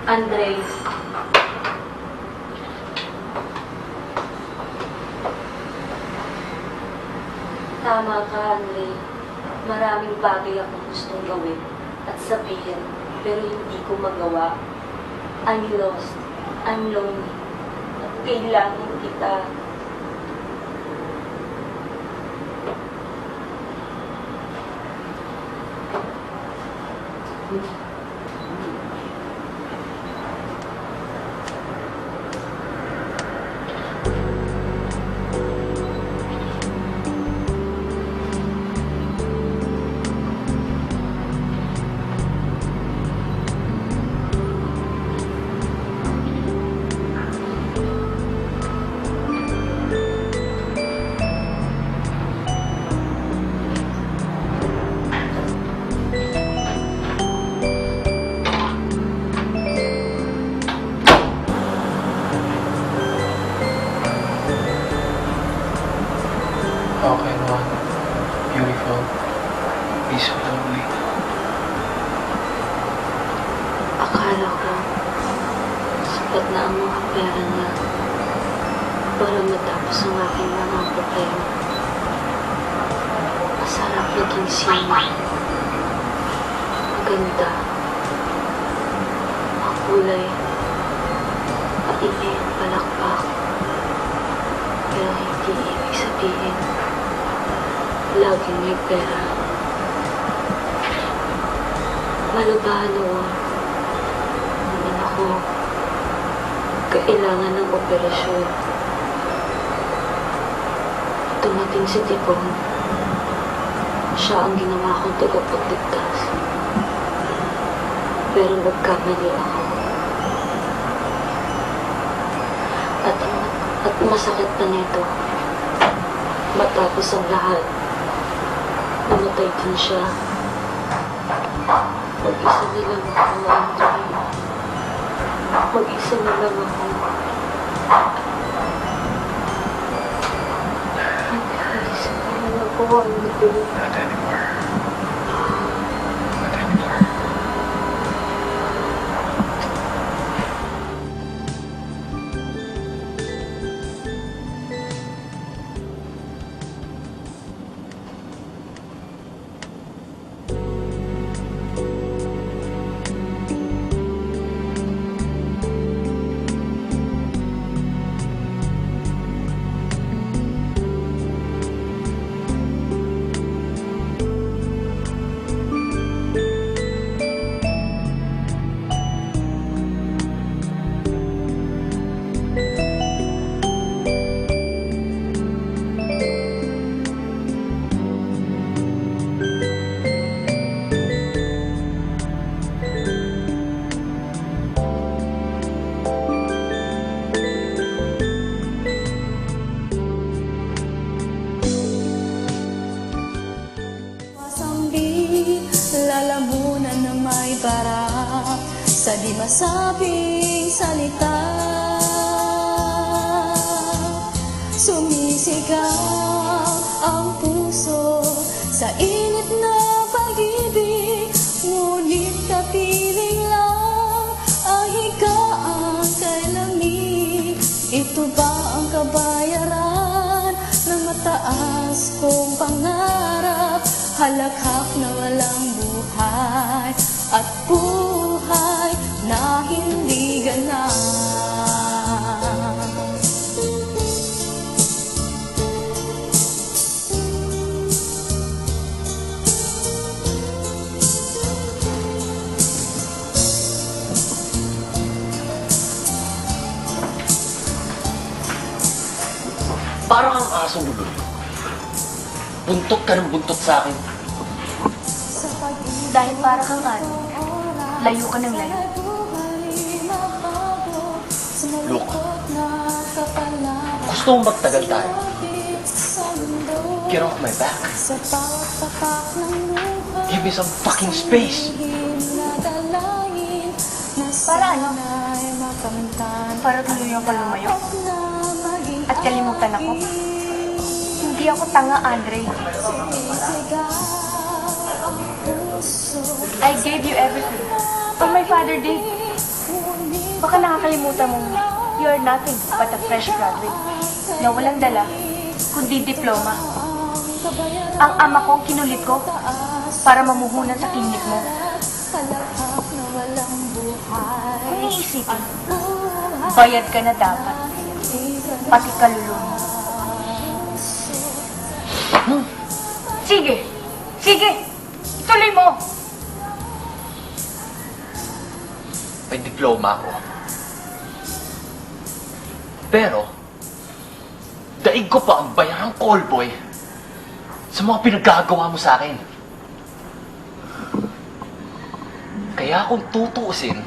Andre, tama ka, Andre. Maraming bagay akong gustong gawin at sabihin, pero hindi ko magawa. I'm lost. I'm lonely. At kailangan kita. Okay, Ron. Beautiful. Peaceful, lovely. Akala ko, sapat na ang mga pera niya para matapos ang aking mga problema. Masarap naging sino. Maganda. Makulay. Maingay ang palakpak. Pero hindi ibig sabihin laging may pera. Malubahan noon, naman ako kailangan ng operasyon. Tumating si Tipong. Siya ang ginawa kong tagapagligtas. Pero nagkamali ako. At masakit pa nito. Matapos ang lahat, namatay din siya. Mag-isa na lang ako, Andre. Mag-isa na lang ako. Mag-isa na lang ako, Andre. Not anymore. Not anymore. Lalamunan ng may para sa di masabing salita. Sumisigaw ang puso sa init na pag-ibig, ngunit kapiling lang ang higaan kay lamig. Ito ba ang kabayaran ng mataas kong pangarap? Halakhak na walang buhay at buhay na hindi ganap. Parang ang asong lulul. Buntot ka ng buntot sa akin. Dahil para kang ano, layo ka ng layo. Look, gusto mong magtagal tayo. Get off my back. Give me some fucking space. Para ano? Para tuluyang ka lumayo? At kalimutan ako? Hindi ako tanga, Andre. I gave you everything. On my Father Day, Baka nakakalimutan mong you're nothing but a fresh graduate na walang dala, kundi diploma. Ang ama ko ang kinulit ko para mamuhunan sa klinik mo. Kung iisipin, bayad ka na dapat, pati kaluluwa mo. Sige! Sige! Ituloy mo! May diploma ako. Pero, daig ko pa ang bayarang callboy sa mga pinagagawa mo sa akin. Kaya kung tutuusin,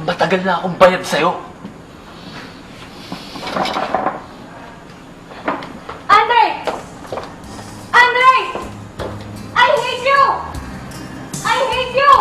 matagal na akong bayad sa'yo. Andre! Andre! I hate you! I hate you!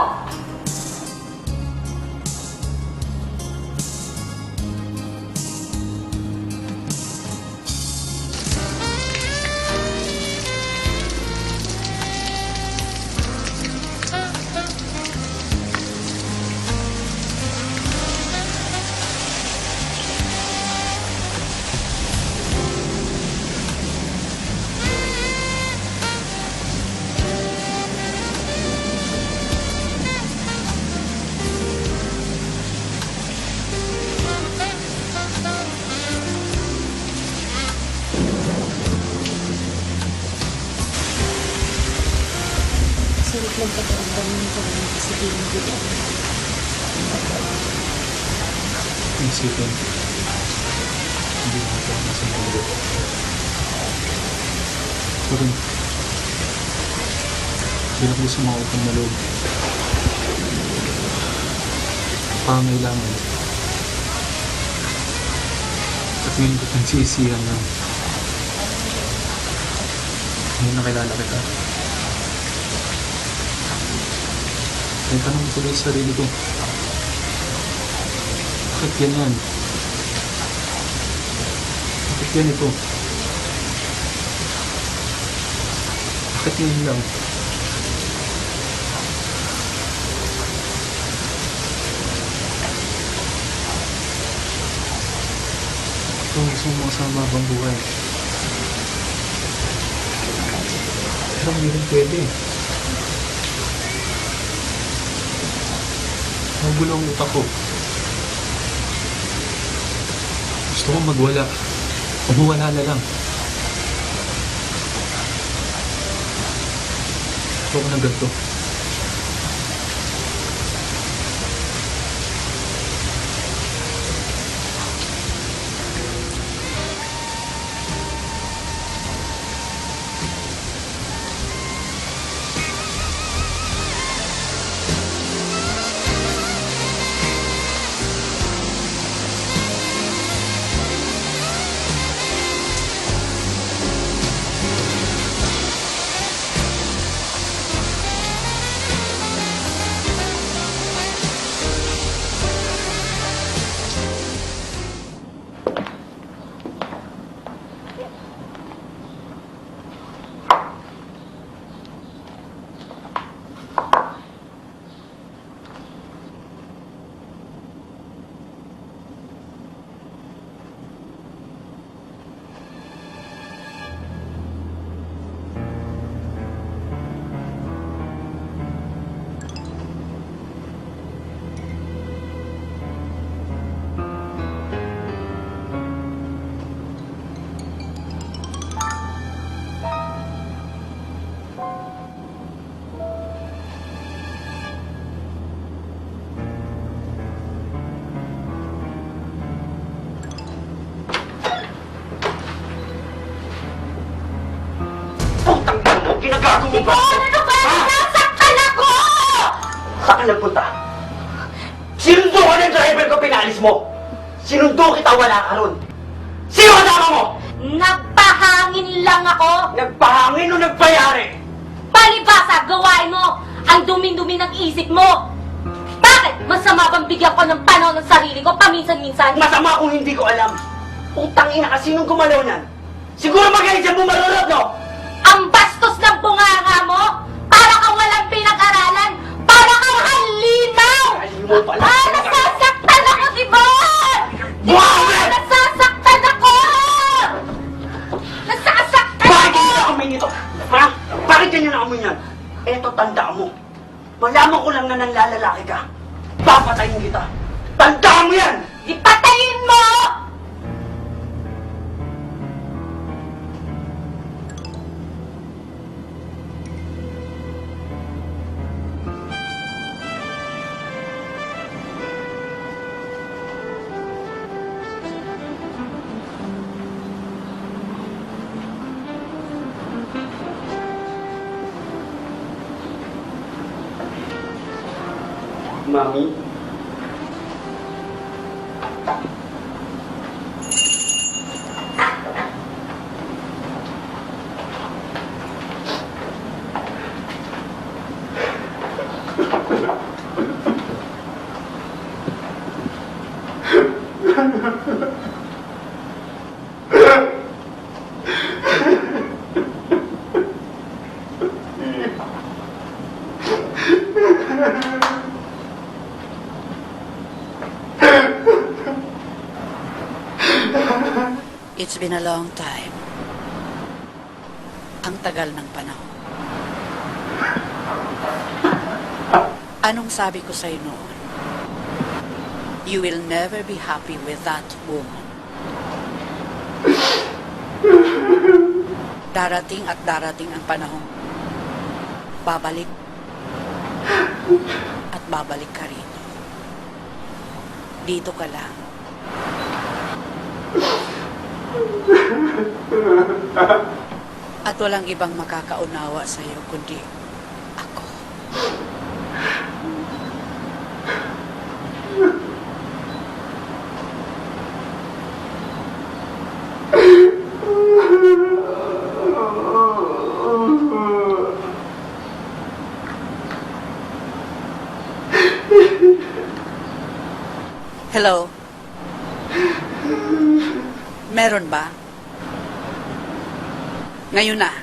Sarap lang pakiramdam ng parang kasi di mo dito. Isipin, hindi mo ito nasa mundo. Pero, bilang ko sa mga utang na loob. Pangailangan. At ngayon ko nagsisiyan na ngayon nakilala kita. May tanong ko sa sarili ko. Bakit ganyan? Bakit ganito? Bakit ngayon lang? Ito ang gusto mo kasama habang buhay. Pero hindi rin pwede. Magulo ang utak ko. Gusto ko magwala. Umuwala na lang. Gusto ko na ganito. Ginagago mo ba? Ano ba? Nasaktan ako! Saan ka nagpunta? Sinundo ka ng driver ko, pinalis mo! Sinundo kita, wala ka ron! Sino kasama mo? Nagpahangin lang ako! Nagpahangin o nagbayari? Palibasa, gawain mo! Ang dumi-dumi ng isip mo! Bakit? Masama bang bigyan ko ng panahon ng sarili ko paminsan-minsan? Masama kung hindi ko alam. Putang ina ka, sinong gumalaw niyan? Siguro magaling siya bumalulot, no? Ang bastos ng bunganga mo! Para kang walang pinag-aralan! Para kang halimaw! Halimaw pala! to? Ha? Bakit ganyan ang amoy niyan? Eto, tandaan mo. Malaman ko lang na nanlalalaki ka. Papatayin kita. Tandaan mo yan! Ipatayin mo! Mami? It's been a long time. Ang tagal ng panahon. Anong sabi ko sa'yo noon? You will never be happy with that woman. Darating at darating ang panahon. Babalik. At babalik ka rin. Dito ka lang. At walang ibang makakaunawa sa'yo kundi ako. Hello? Meron ba? Ngayon na.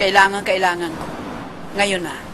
Kailangan ko. Ngayon na.